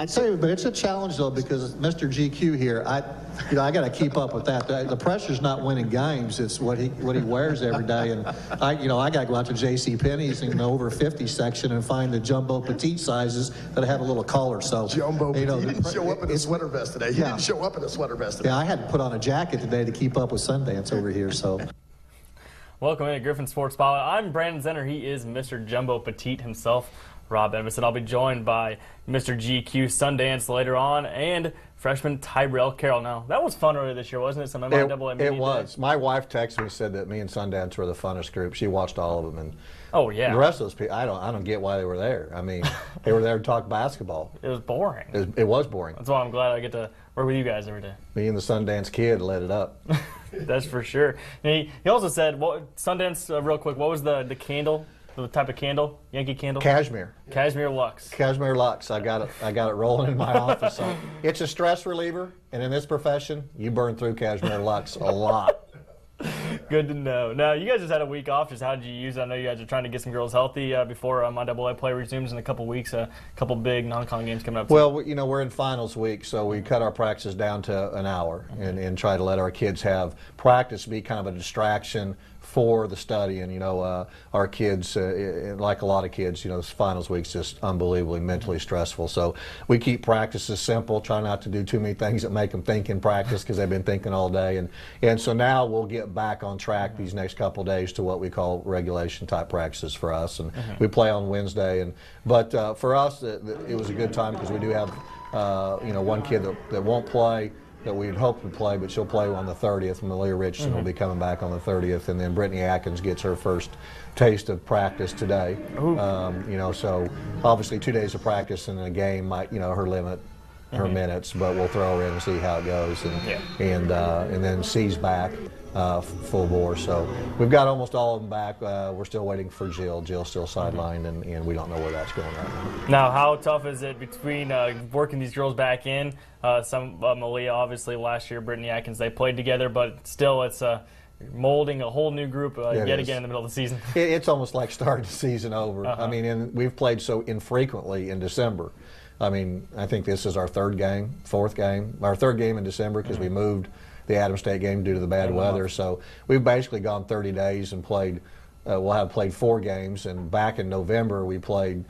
I tell you, but it's a challenge though, because Mr. GQ here, I got to keep up with that. The pressure's not winning games; it's what he wears every day. And I got to go out to J.C. Penney's in the over 50 section and find the jumbo petite sizes that have a little collar. So jumbo, he didn't show up in a sweater vest today. He didn't show up in a sweater vest today. Yeah, I had to put on a jacket today to keep up with Sundance over here. So. Welcome in to Griffon Sports Spotlight. I'm Brandon Zenner. He is Mr. Jumbo Petite himself, Rob Evans, and I'll be joined by Mr. GQ Sundance later on and freshman Tyrell Carroll. Now, that was fun earlier this year, wasn't it? Some MIAA It was. My wife texted me and said that me and Sundance were the funnest group. She watched all of them. And oh, yeah. The rest of those people, I don't get why they were there. I mean, they were there to talk basketball. It was boring. It was boring. That's why I'm glad I get to work with you guys every day. Me and the Sundance kid lit it up. That's for sure. And he also said, Sundance, real quick, what was the candle, the type of candle, Yankee candle? Cashmere. Cashmere Lux. Cashmere Lux. I got it rolling in my office. So it's a stress reliever, and in this profession, you burn through Cashmere Lux a lot. Good to know. Now, you guys just had a week off. Just how did you use it? I know you guys are trying to get some girls healthy before MIAA play resumes in a couple weeks. A couple big non-con games coming up. Well, we're in finals week, so we cut our practice down to an hour and try to let our kids have practice be kind of a distraction for the study. And our kids, like a lot of kids, this finals week's just unbelievably mentally stressful. So we keep practices simple, try not to do too many things that make them think in practice because they've been thinking all day. And so now we'll get back on track these next couple of days to what we call regulation type practices for us. And we play on Wednesday. But for us, it was a good time because we do have one kid that won't play, that we'd hoped would play, but she'll play on the 30th. Malia Richardson will be coming back on the 30th, and then Brittany Atkins gets her first taste of practice today. So obviously 2 days of practice and a game might, her limit her minutes, but we'll throw her in and see how it goes, and then C's back full bore. So we've got almost all of them back. We're still waiting for Jill. Jill's still sidelined, and we don't know where that's going right now. Now, how tough is it between working these girls back in? Some Malia, obviously, last year, Brittany Atkins, they played together, but still it's molding a whole new group yet again in the middle of the season. It's almost like starting the season over. I mean, and we've played so infrequently in December. I mean, I think this is our third game in December because we moved the Adams State game due to the bad weather. So we've basically gone 30 days and played, we'll have played 4 games, and back in November we played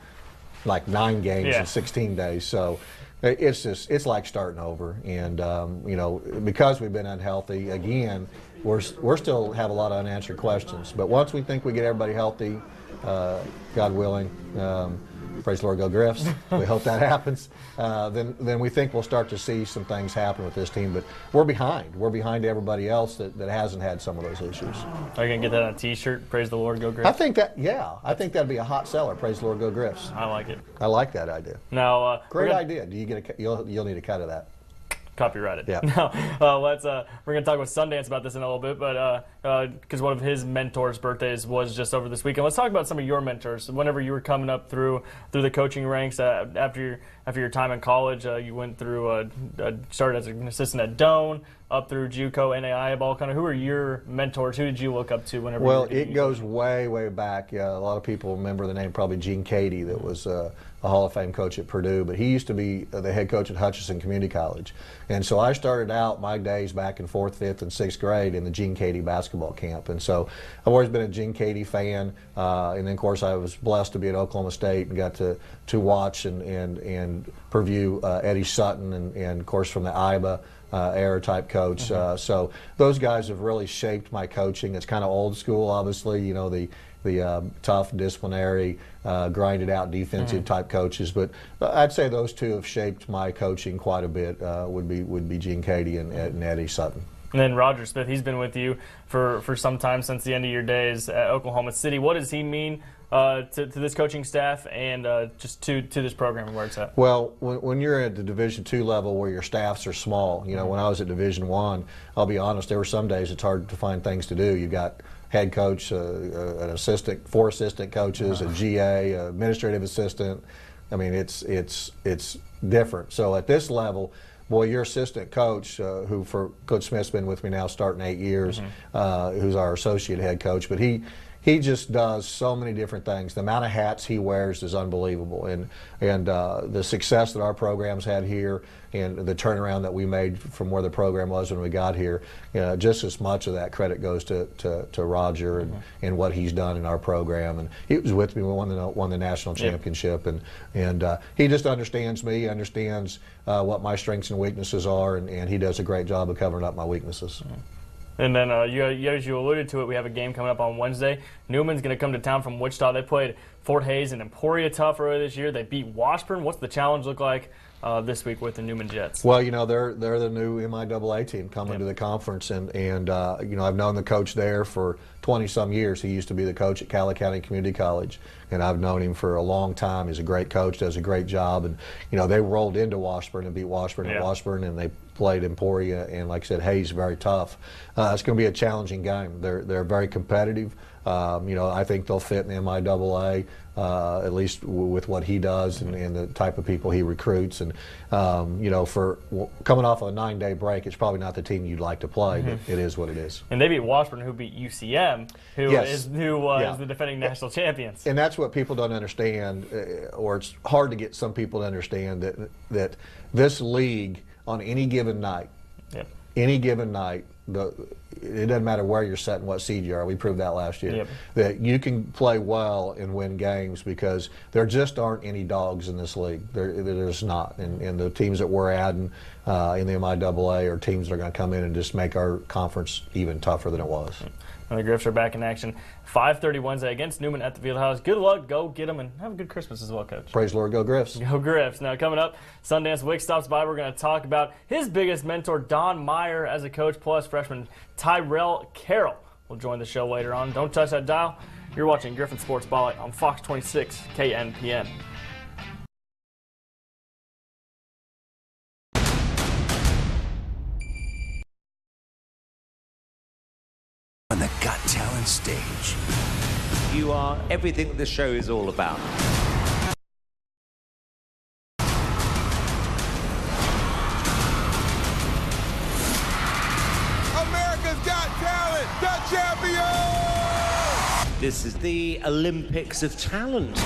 like 9 games in 16 days. So it's like starting over. And because we've been unhealthy, again, we're still have a lot of unanswered questions. But once we think we get everybody healthy, God willing, praise the Lord, go Griffs. We hope that happens. Then we think we'll start to see some things happen with this team. But we're behind. We're behind everybody else that hasn't had some of those issues. Are you going to get that on a T-shirt, praise the Lord, go Griffs? I think that'd be a hot seller, praise the Lord, go Griffs. I like it. I like that idea. Now, great idea. Do you get you'll need a cut of that. Copyrighted. Yeah. Now, we're going to talk with Sundance about this in a little bit, but because one of his mentors' birthdays was just over this weekend. Let's talk about some of your mentors. Whenever you were coming up through the coaching ranks, after your time in college, you went through started as an assistant at Doane, up through JUCO, NAIA ball. Kind of, who are your mentors? Who did you look up to whenever? Well, it goes way, way back. Yeah, a lot of people remember the name, probably Gene Cady, that was a Hall of Fame coach at Purdue, but he used to be the head coach at Hutchinson Community College. And so I started out my days back in 4th, 5th, and 6th grade in the Gene Cady basketball camp. And so I've always been a Gene Cady fan. And then, of course, I was blessed to be at Oklahoma State and got to watch and preview Eddie Sutton and, of course, from the IBA era type coach. So those guys have really shaped my coaching. It's kind of old school, obviously, the tough, disciplinary, grinded out defensive type coaches. But I'd say those two have shaped my coaching quite a bit, would be Gene Cady and Eddie Sutton. And then Roger Smith, he's been with you for some time, since the end of your days at Oklahoma City. What does he mean to this coaching staff and just to this program and where it's at? Well, when you're at the Division II level where your staffs are small, when I was at Division I, I'll be honest, there were some days it's hard to find things to do. You got head coach, an assistant, 4 assistant coaches, a GA, administrative assistant. I mean, it's different. So at this level, boy, your assistant coach, who for Coach Smith's been with me now starting 8 years, who's our associate head coach, but he he just does so many different things. The amount of hats he wears is unbelievable, and the success that our program's had here and the turnaround that we made from where the program was when we got here, just as much of that credit goes to Roger and what he's done in our program. And he was with me when we won the national championship, and he just understands me, understands what my strengths and weaknesses are, and he does a great job of covering up my weaknesses. And then, as you alluded to it, we have a game coming up on Wednesday. Newman's going to come to town from Wichita. They played Fort Hays and Emporia tough earlier this year. They beat Washburn. What's the challenge look like this week with the Newman Jets? Well, they're the new MIAA team coming to the conference, and I've known the coach there for 20-some years. He used to be the coach at Cali County Community College, and I've known him for a long time. He's a great coach, does a great job, and they rolled into Washburn and beat Washburn at Washburn, and they played Emporia, and like I said, Hayes, very tough. It's going to be a challenging game. They're very competitive. I think they'll fit in the MIAA, at least with what he does and the type of people he recruits. And for coming off a 9-day break, it's probably not the team you'd like to play, but it is what it is. And they beat Washburn, who beat UCM, who is the defending national champions. And that's what people don't understand, or it's hard to get some people to understand that this league on any given night, it doesn't matter where you're set and what seed you are. We proved that last year. That you can play well and win games because there just aren't any dogs in this league. There's not. And the teams that we're adding in the MIAA are teams that are going to come in and just make our conference even tougher than it was. And the Griffs are back in action 5:30 Wednesday against Newman at the Fieldhouse. Good luck. Go get them, and have a good Christmas as well, Coach. Praise the Lord. Go Griffs. Go Griffs. Now, coming up, Sundance Wick stops by. We're going to talk about his biggest mentor, Don Meyer, as a coach, plus freshman Tyrell Carroll will join the show later on. Don't touch that dial. You're watching Griffon Sports Spotlight on Fox 26 KNPN. On the Got Talent stage. You are everything the show is all about. America's Got Talent, the champion! This is the Olympics of talent.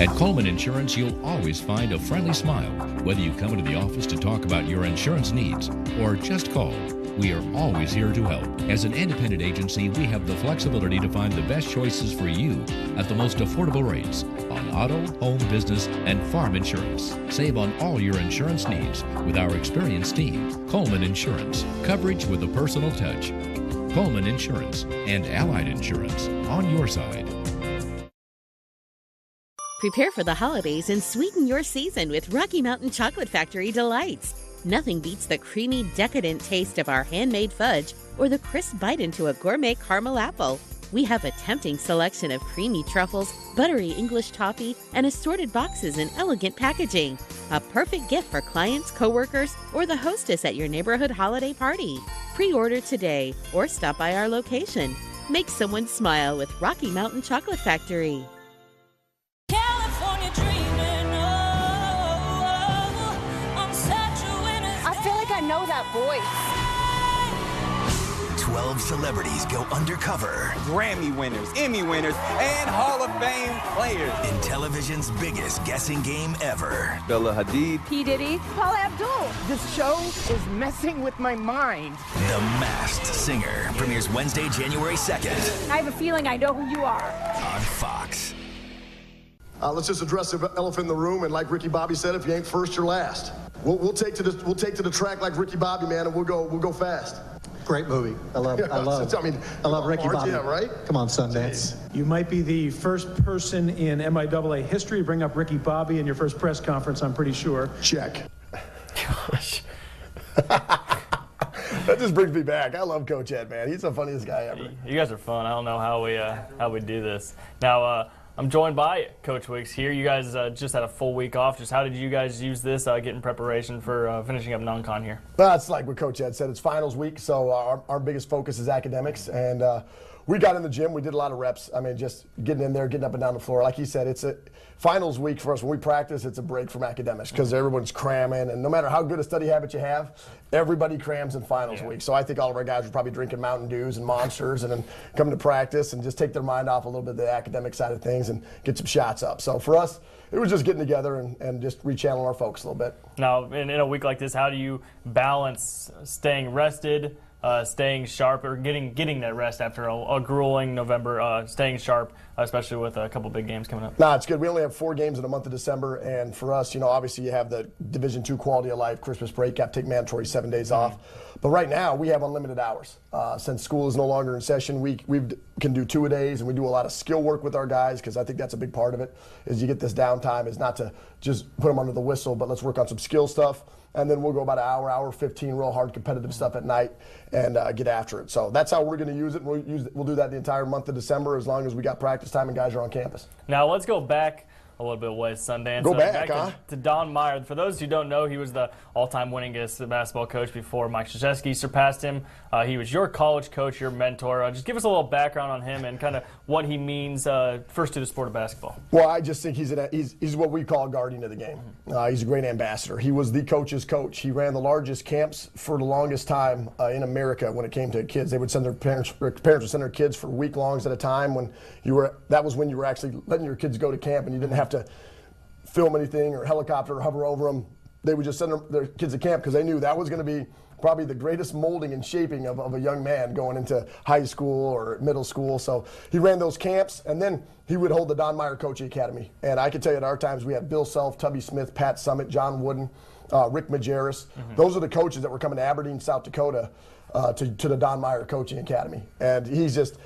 At Coleman Insurance, you'll always find a friendly smile, whether you come into the office to talk about your insurance needs or just call. We are always here to help. As an independent agency, we have the flexibility to find the best choices for you at the most affordable rates on auto, home, business, and farm insurance. Save on all your insurance needs with our experienced team. Coleman Insurance, coverage with a personal touch. Coleman Insurance and Allied Insurance, on your side. Prepare for the holidays and sweeten your season with Rocky Mountain Chocolate Factory Delights. Nothing beats the creamy, decadent taste of our handmade fudge or the crisp bite into a gourmet caramel apple. We have a tempting selection of creamy truffles, buttery English toffee, and assorted boxes in elegant packaging. A perfect gift for clients, coworkers, or the hostess at your neighborhood holiday party. Pre-order today or stop by our location. Make someone smile with Rocky Mountain Chocolate Factory. I know that voice. 12 celebrities go undercover. Grammy winners, Emmy winners, and Hall of Fame players. In television's biggest guessing game ever. Bella Hadid. P. Diddy. Paula Abdul. This show is messing with my mind. The Masked Singer premieres Wednesday, January 2nd. I have a feeling I know who you are. On Fox. Let's just address the elephant in the room, and like Ricky Bobby said, if you ain't first, you're last. We'll take to the track like Ricky Bobby, man, and we'll go fast. Great movie. I love Ricky Bobby. Yeah, right? Come on, Sundance. You might be the first person in MIAA history to bring up Ricky Bobby in your first press conference, I'm pretty sure. Check. Gosh. That just brings me back. I love Coach Ed, man. He's the funniest guy ever. You guys are fun. I don't know how we do this. Now, I'm joined by Coach Wicks here. You guys just had a full week off. Just how did you guys use this, getting preparation for finishing up non-con here? Well, it's like what Coach Ed said. It's finals week, so our biggest focus is academics, and we got in the gym. We did a lot of reps. I mean, just getting in there, getting up and down the floor. Like he said, it's a finals week for us. When we practice, it's a break from academics because everyone's cramming. And no matter how good a study habit you have, everybody crams in finals week. So I think all of our guys were probably drinking Mountain Dews and Monsters and then coming to practice and just take their mind off a little bit of the academic side of things and get some shots up. So for us, it was just getting together and just rechannel our focus a little bit. Now, in a week like this, how do you balance staying rested, staying sharp, or getting that rest after a grueling November, staying sharp, especially with a couple big games coming up? Nah, it's good. We only have 4 games in the month of December, and for us, obviously you have the Division II quality of life, Christmas break, you have to take mandatory 7 days off. But right now, we have unlimited hours. Since school is no longer in session, we can do 2-a-days, and we do a lot of skill work with our guys, because I think that's a big part of it, is you get this downtime, is not to just put them under the whistle, but let's work on some skill stuff. And then we'll go about an hour 15, real hard competitive stuff at night and get after it. So that's how we're going to use it. We'll do that the entire month of December as long as we got practice time and guys are on campus. Now let's go back a little bit away, Sundance. Go back, huh? To Don Meyer. For those who don't know, he was the all-time winningest basketball coach before Mike Krzyzewski surpassed him. He was your college coach, your mentor. Just give us a little background on him and kind of what he means first to the sport of basketball. Well, I just think he's what we call a guardian of the game. He's a great ambassador. He was the coach's coach. He ran the largest camps for the longest time in America when it came to kids. They would send their parents would send their kids for week-longs at a time. That was when you were actually letting your kids go to camp and you didn't have to film anything or helicopter or hover over them. They would just send their kids to camp because they knew that was going to be probably the greatest molding and shaping of a young man going into high school or middle school. So he ran those camps, and then he would hold the Don Meyer Coaching Academy. And I can tell you at our times we had Bill Self, Tubby Smith, Pat Summit, John Wooden, Rick Majerus. Those are the coaches that were coming to Aberdeen, South Dakota to the Don Meyer Coaching Academy. And there's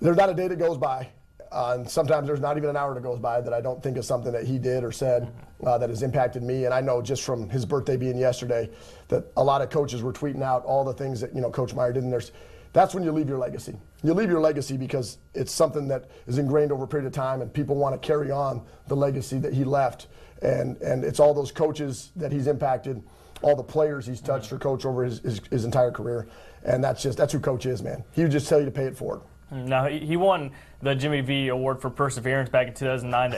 not a day that goes by. And sometimes there's not even an hour that goes by that I don't think of something that he did or said that has impacted me. And I know just from his birthday being yesterday that a lot of coaches were tweeting out all the things that Coach Meyer did. And that's when you leave your legacy. You leave your legacy because it's something that is ingrained over a period of time, and people want to carry on the legacy that he left. And it's all those coaches that he's impacted, all the players he's touched or coached over his entire career. And that's who Coach is, man. He would just tell you to pay it forward. Now, he won the Jimmy V Award for Perseverance back in 2009. The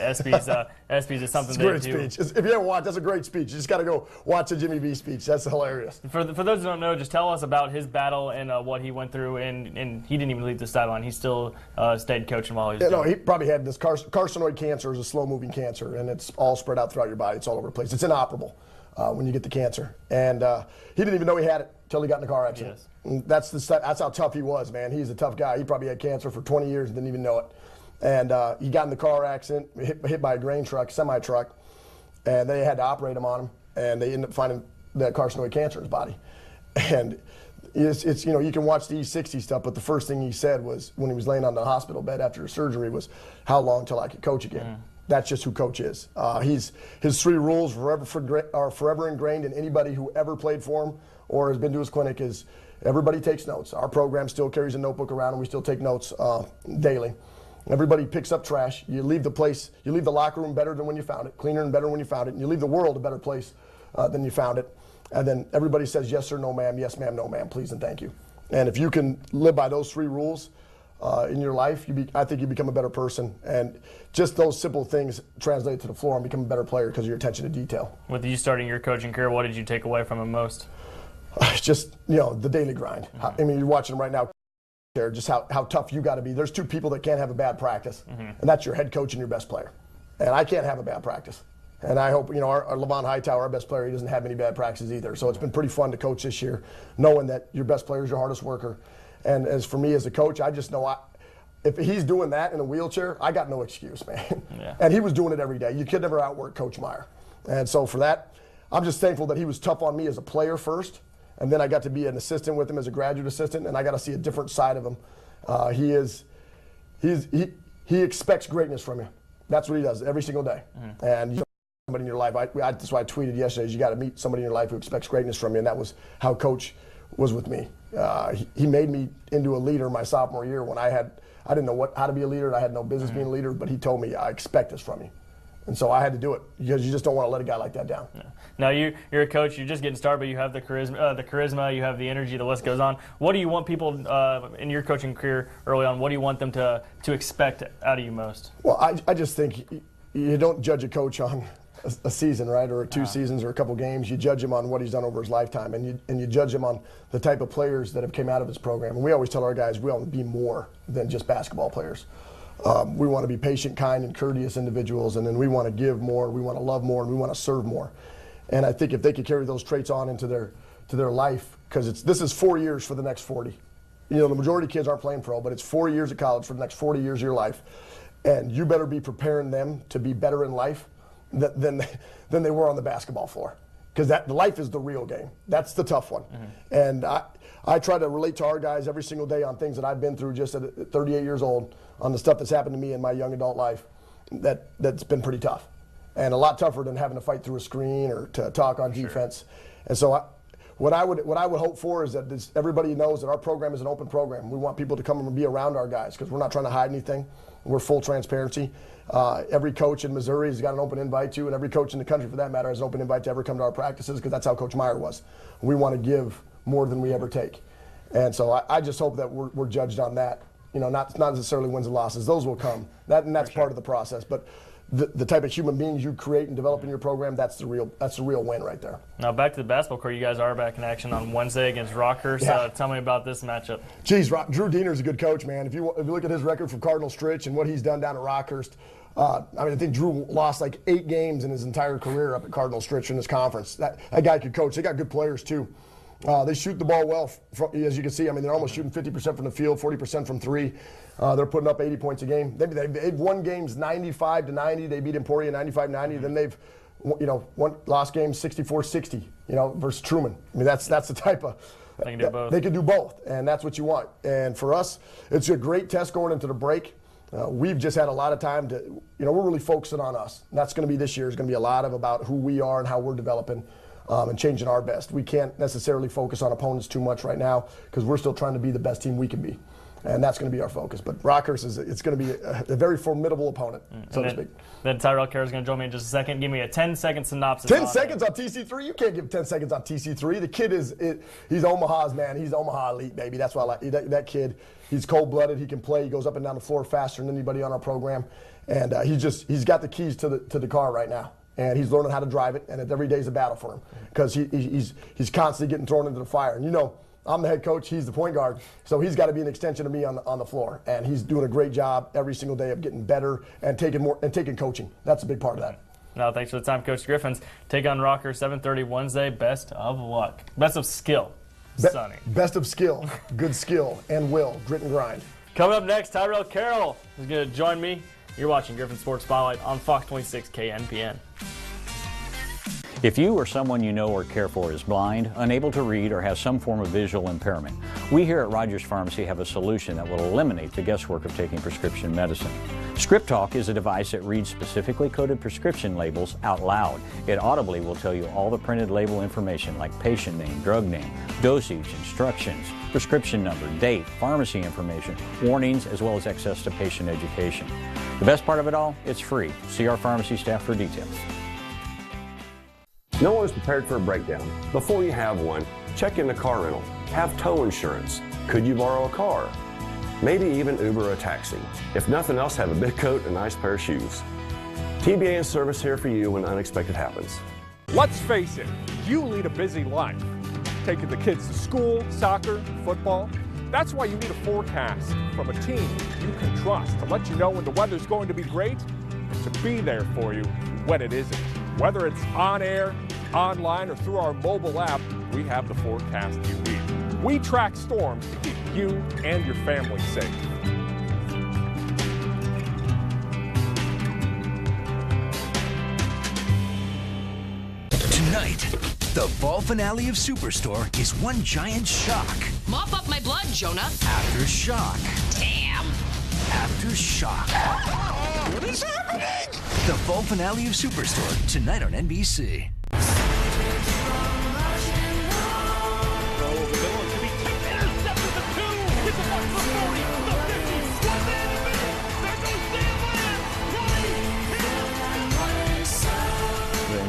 ESPYs is something they do. It's a great speech. If you haven't watched, that's a great speech. You just got to go watch the Jimmy V speech. That's hilarious. For those who don't know, just tell us about his battle and what he went through. And he didn't even leave the sideline. He still stayed coaching while he was doing it. He probably had this carcinoid cancer, is a slow-moving cancer, and it's all spread out throughout your body. It's all over the place. It's inoperable when you get the cancer. And he didn't even know he had it until he got in the car accident. Yes. That's how tough he was, man. He's a tough guy. He probably had cancer for 20 years and didn't even know it. And he got in the car accident, hit by a grain truck, semi-truck, and they had to operate him on him, and they ended up finding that carcinoid cancer in his body. And it's you can watch the E60 stuff, but the first thing he said was when he was laying on the hospital bed after his surgery was, how long till I could coach again? That's just who Coach is. His 3 rules are forever ingrained in anybody who ever played for him or has been to his clinic is everybody takes notes. Our program still carries a notebook around, and we still take notes daily. Everybody picks up trash. You leave the locker room better than when you found it, cleaner and better when you found it, and you leave the world a better place than you found it. And then everybody says yes sir, no ma'am, yes ma'am, no ma'am, please and thank you. And if you can live by those 3 rules in your life, I think you become a better person. And just those simple things translate to the floor and become a better player because of your attention to detail. With you starting your coaching career, what did you take away from him most? Just, the daily grind. I mean, you're watching right now, just how tough you got to be. There's 2 people that can't have a bad practice, and that's your head coach and your best player. And I can't have a bad practice. And I hope, our Levon Hightower, our best player, he doesn't have any bad practices either. So it's been pretty fun to coach this year, knowing that your best player is your hardest worker. And as for me as a coach, I just know if he's doing that in a wheelchair, I got no excuse, man. Yeah. And he was doing it every day. You could never outwork Coach Meyer. And so for that, I'm just thankful that he was tough on me as a player first. And then I got to be an assistant with him as a graduate assistant, and I got to see a different side of him. He expects greatness from you. That's what he does every single day. And somebody in your life, that's why I tweeted yesterday, is you got to meet somebody in your life who expects greatness from you, and that was how Coach was with me. He made me into a leader my sophomore year when I didn't know how to be a leader, and I had no business being a leader, but he told me, I expect this from you. And so I had to do it because you just don't want to let a guy like that down. Yeah. Now you're a coach. You're just getting started, but you have the charisma, you have the energy. The list goes on. What do you want people in your coaching career early on? What do you want them to expect out of you most? Well, I just think you don't judge a coach on a season, right, or 2 seasons or a couple games. You judge him on what he's done over his lifetime, and you judge him on the type of players that have came out of his program. And we always tell our guys we want to be more than just basketball players. We want to be patient, kind, and courteous individuals, and then we want to give more, we want to love more, and we want to serve more. And I think if they could carry those traits on into their life, because this is 4 years for the next 40. You know, the majority of kids aren't playing pro, but it's 4 years of college for the next 40 years of your life. And you better be preparing them to be better in life than they were on the basketball floor. Because the life is the real game. That's the tough one. And I try to relate to our guys every single day on things that I've been through just at 38 years old, on the stuff that's happened to me in my young adult life that's been pretty tough. And a lot tougher than having to fight through a screen or to talk on defense. And so what I would hope for is that everybody knows that our program is an open program. We want people to come and be around our guys because we're not trying to hide anything. We're full transparency. Every coach in Missouri has got an open invite to, and every coach in the country for that matter has an open invite to ever come to our practices because that's how Coach Meyer was. We want to give more than we ever take. And so I just hope that we're judged on that. You know, not necessarily wins and losses. Those will come. That's part of the process. But the type of human beings you create and develop in your program, that's the real win right there. Now back to the basketball court. You guys are back in action on Wednesday against Rockhurst. Yeah. Tell me about this matchup. Geez, Drew Diener's a good coach, man. If you look at his record from Cardinal Stritch and what he's done down at Rockhurst, I think Drew lost like 8 games in his entire career up at Cardinal Stritch in this conference. That guy could coach. They got good players too. They shoot the ball well, as you can see. I mean, they're almost shooting 50% from the field, 40% from 3. They're putting up 80 points a game. They've won games 95-90. They beat Emporia 95-90. Then they've, lost games 64-60. Versus Truman. I mean, that's the type of. They can do both. They can do both, and that's what you want. And for us, it's a great test going into the break. We've just had a lot of time to, we're really focusing on us. And that's going to be this year. Is going to be a lot about who we are and how we're developing. And changing our best. We can't necessarily focus on opponents too much right now because we're still trying to be the best team we can be. And that's going to be our focus. But Rockhurst it's going to be a very formidable opponent, so to speak. Then Tyrell Kerr is going to join me in just a second. Give me a 10-second synopsis. 10 seconds on TC3? You can't give 10 seconds on TC3. The kid he's Omaha's man. He's Omaha elite, baby. That's why I like that kid. He's cold-blooded. He can play. He goes up and down the floor faster than anybody on our program. And he's got the keys to the car right now. And he's learning how to drive it, and every day's a battle for him because he's constantly getting thrown into the fire. And I'm the head coach, he's the point guard, so he's got to be an extension of me on the floor. And he's doing a great job every single day of getting better and taking coaching. That's a big part of that. No, thanks for the time, Coach Griffins. Take on Rockhurst 7:30 Wednesday. Best of luck. Best of skill, Sonny. Best of skill, good skill, and will, grit and grind. Coming up next, Tyrell Carroll is going to join me. You're watching Griffon Sports Spotlight on Fox 26 KNPN. If you or someone you know or care for is blind, unable to read, or has some form of visual impairment, we here at Rogers Pharmacy have a solution that will eliminate the guesswork of taking prescription medicine. Script Talk is a device that reads specifically coded prescription labels out loud. It audibly will tell you all the printed label information like patient name, drug name, dosage, instructions, prescription number, date, pharmacy information, warnings, as well as access to patient education. The best part of it all, it's free. See our pharmacy staff for details. No one is prepared for a breakdown. Before you have one, check into car rental. Have tow insurance. Could you borrow a car? Maybe even Uber or a taxi. If nothing else, have a big coat and a nice pair of shoes. TBA is service here for you when unexpected happens. Let's face it, you lead a busy life. Taking the kids to school, soccer, football. That's why you need a forecast from a team you can trust to let you know when the weather's going to be great and to be there for you when it isn't. Whether it's on air, online, or through our mobile app, we have the forecast you need. We track storms to keep you and your family safe. Tonight, the fall finale of Superstore is one giant shock. Mop up my blood, Jonah. After shock. Damn. After shock. What is happening? The fall finale of Superstore, tonight on NBC.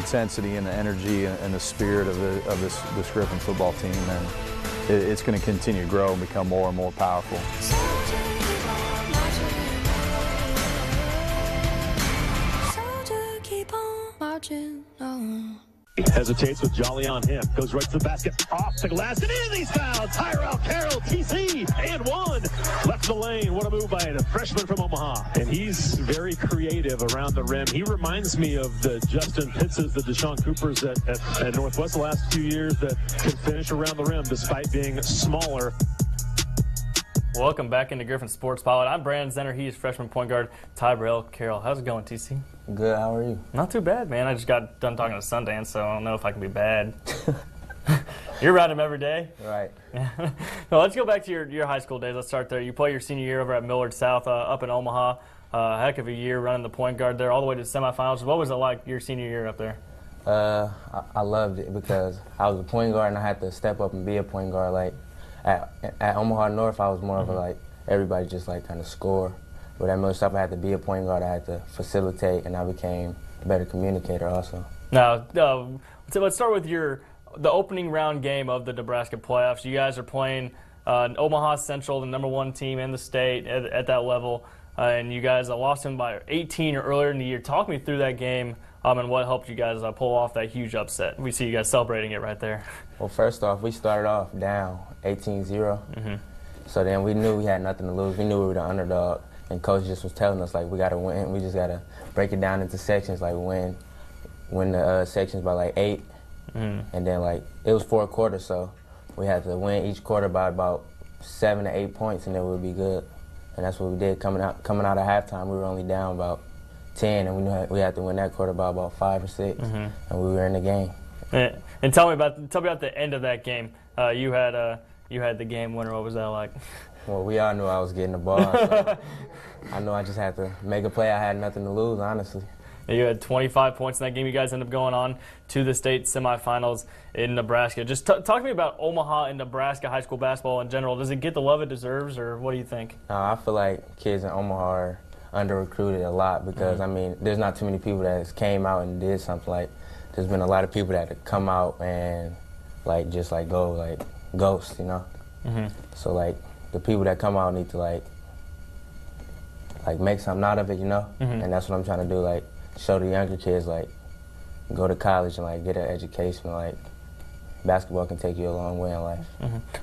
intensity and the energy and the spirit of this Griffon football team, and it's going to continue to grow and become more and more powerful. Hesitates with Jolly on him. Goes right to the basket. Off the glass. And in these fouls. Tyrell Carroll, TC, and one. Left the lane. What a move by the freshman from Omaha. And he's very creative around the rim. He reminds me of the Justin Pitzes, the Deshaun Coopers at Northwest the last few years that can finish around the rim despite being smaller. Welcome back into Griffon Sports Pilot. I'm Brandon Zenner. He's freshman point guard Tyrell Carroll. How's it going, TC? Good. How are you? Not too bad, man. I just got done talking to Sundance, so I don't know if I can be bad. You're around him every day. Right. Well, let's go back to your high school days. Let's start there. You play your senior year over at Millard South up in Omaha. Heck of a year running the point guard there all the way to the semifinals. What was it like your senior year up there? I loved it because I was a point guard and I had to step up and be a point guard. Like at Omaha North, I was more of a like everybody just like kind of score. But at Millard South, I had to be a point guard. I had to facilitate, and I became a better communicator also. Now, so let's start with the opening round game of the Nebraska playoffs. You guys are playing Omaha Central, the #1 team in the state at that level, and you guys lost them by 18 earlier in the year. Talk me through that game and what helped you guys pull off that huge upset. We see you guys celebrating it right there. Well, first off, we started off down 18-0. So then we knew we had nothing to lose. We knew we were the underdog. And coach just was telling us, like, we got to win. We just got to break it down into sections, like win the sections by, like, 8. And then, like, it was 4 quarters, so we had to win each quarter by about 7 to 8 points, and then we'd be good. And that's what we did. Coming out of halftime, we were only down about 10, and we knew we had to win that quarter by about 5 or 6, and we were in the game. And tell me about the end of that game. You had the game winner. What was that like? Well, we all knew I was getting the ball. So I knew I just had to make a play. I had nothing to lose, honestly. You had 25 points in that game. You guys ended up going on to the state semifinals in Nebraska. Just talk to me about Omaha and Nebraska high school basketball in general. Does it get the love it deserves, or what do you think? I feel like kids in Omaha are under-recruited a lot because, I mean, there's not too many people that came out and did something. Like, there's been a lot of people that have come out and, like, just, like, go, like, ghost, you know? So, like, the people that come out need to, like make something out of it, you know? And that's what I'm trying to do, like, show the younger kids, like, go to college and, like, get an education. Like, basketball can take you a long way in life.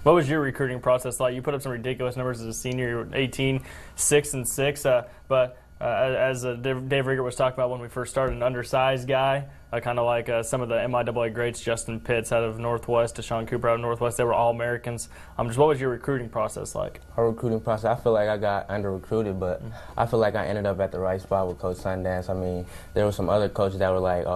What was your recruiting process like? You put up some ridiculous numbers as a senior. You were 18, 6 and 6, but as Dave Rieger was talking about when we first started, an undersized guy, kind of like some of the MIAA greats, Justin Pitts out of Northwest, Deshaun Cooper out of Northwest. They were all Americans. Just what was your recruiting process like? Our recruiting process, I feel like I got under-recruited, but I feel like I ended up at the right spot with Coach Sundance. I mean, there were some other coaches that were like,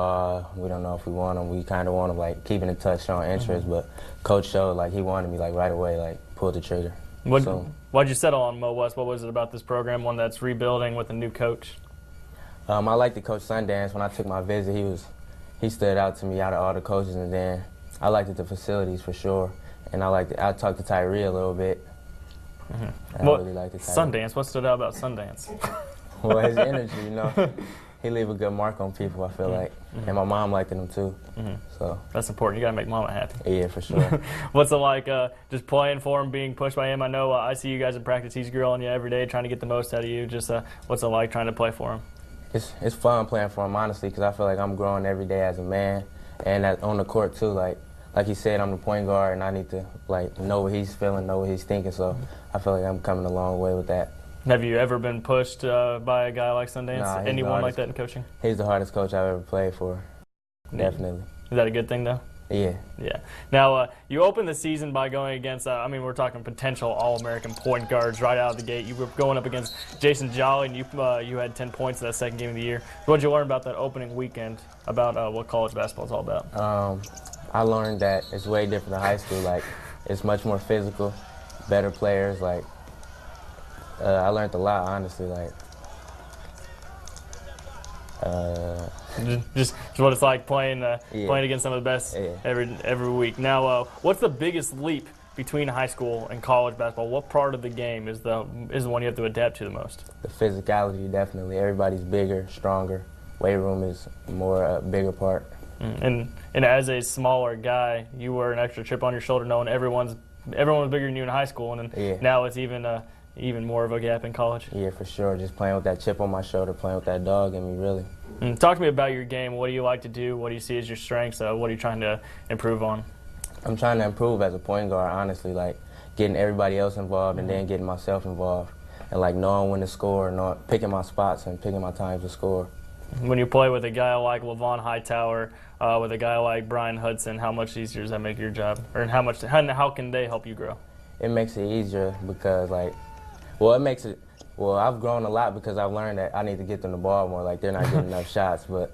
we don't know if we want them. We kind of want them, like, keeping in touch, showing interest, but Coach showed, like, he wanted me, like, right away, like, pull the trigger. Why'd you settle on Mo West? What was it about this program, one that's rebuilding with a new coach? I liked the Coach Sundance. When I took my visit, he stood out to me out of all the coaches, and then I liked the facilities for sure. And I talked to Tyree a little bit. I really liked it. Sundance, what stood out about Sundance? Well, his energy, you know. He leave a good mark on people, I feel like. And my mom liked him too. So that's important. You got to make mama happy. Yeah, for sure. What's it like just playing for him, being pushed by him? I know I see you guys in practice. He's grilling you every day, trying to get the most out of you. Just what's it like trying to play for him? It's fun playing for him, honestly, because I feel like I'm growing every day as a man. And on the court too, like he said, I'm the point guard, and I need to know what he's feeling, know what he's thinking. So I feel like I'm coming a long way with that. Have you ever been pushed by a guy like Sundance? Nah, anyone like that in coaching? He's the hardest coach I've ever played for, definitely. Is that a good thing, though? Yeah. Yeah. Now, you opened the season by going against, we're talking potential All-American point guards right out of the gate. You were going up against Jason Jolly, and you had 10 points in that second game of the year. What did you learn about that opening weekend, about what college basketball is all about? I learned that it's way different than high school. Like, it's much more physical, better players. Like, I learned a lot, honestly. Like, just what it's like playing against some of the best every week. Now, what's the biggest leap between high school and college basketball? What part of the game is the one you have to adapt to the most? The physicality, definitely. Everybody's bigger, stronger. Weight room is more bigger part. And as a smaller guy, you were an extra chip on your shoulder, knowing everyone was bigger than you in high school, and then now it's even more of a gap in college. Yeah, for sure. Just playing with that chip on my shoulder, playing with that dog in me, really. Talk to me about your game. What do you like to do? What do you see as your strengths? What are you trying to improve on? I'm trying to improve as a point guard, honestly, like getting everybody else involved and then getting myself involved, and like knowing when to score, picking my spots and picking my times to score. When you play with a guy like Levon Hightower, with a guy like Brian Hudson, how much easier does that make your job? Or how can they help you grow? It makes it easier because I've grown a lot because I've learned that I need to get them the ball more. Like, they're not getting enough shots. But,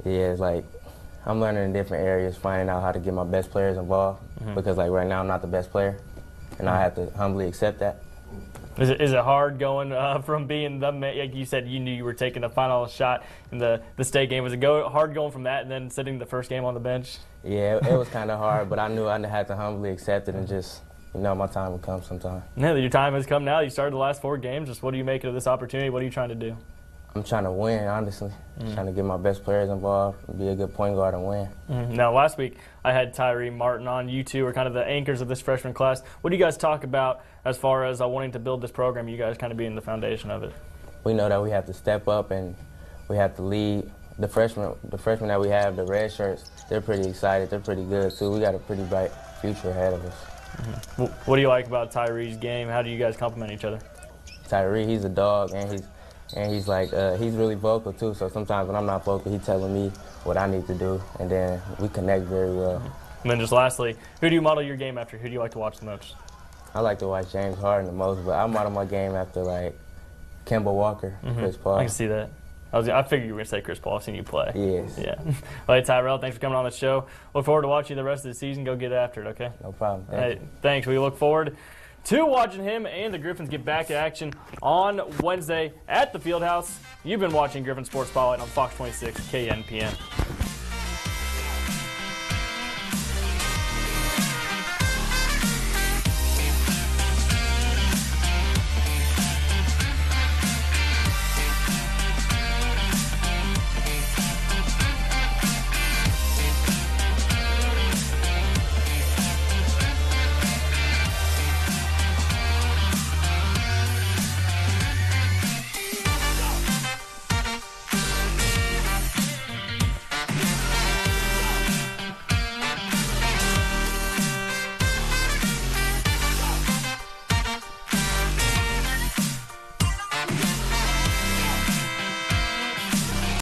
yeah, it's like I'm learning in different areas, finding out how to get my best players involved. Because, like, right now I'm not the best player, and I have to humbly accept that. Is it hard going from being like you said, you knew you were taking the final shot in the state game? Was it hard going from that and then sitting the first game on the bench? Yeah, it was kind of hard, but I knew I had to humbly accept it and just, my time would come sometime. Yeah, your time has come now. You started the last 4 games. Just what do you make of this opportunity? What are you trying to do? I'm trying to win, honestly. Trying to get my best players involved, be a good point guard and win. Now, last week I had Tyree Martin on. You two are kind of the anchors of this freshman class. What do you guys talk about as far as wanting to build this program, you guys kind of being the foundation of it? We know that we have to step up and we have to lead. The freshmen that we have, the red shirts, they're pretty excited. They're pretty good, too. We got a pretty bright future ahead of us. What do you like about Tyree's game? How do you guys complement each other? Tyree, he's a dog, and he's like, he's really vocal too, so sometimes when I'm not vocal, he's telling me what I need to do, and then we connect very well. And then just lastly, who do you model your game after? Who do you like to watch the most? I like to watch James Harden the most, but I model my game after, like, Kemba Walker, Chris Paul. I can see that. I figured you were going to say Chris Paul. I've seen you play. Yes. Yeah. Well, hey, Tyrell, thanks for coming on the show. Look forward to watching the rest of the season. Go get after it, okay? No problem. Thanks. We look forward to watching him and the Griffins get back to action on Wednesday at the Fieldhouse. You've been watching Griffin Sports Spotlight on Fox 26 KNPN.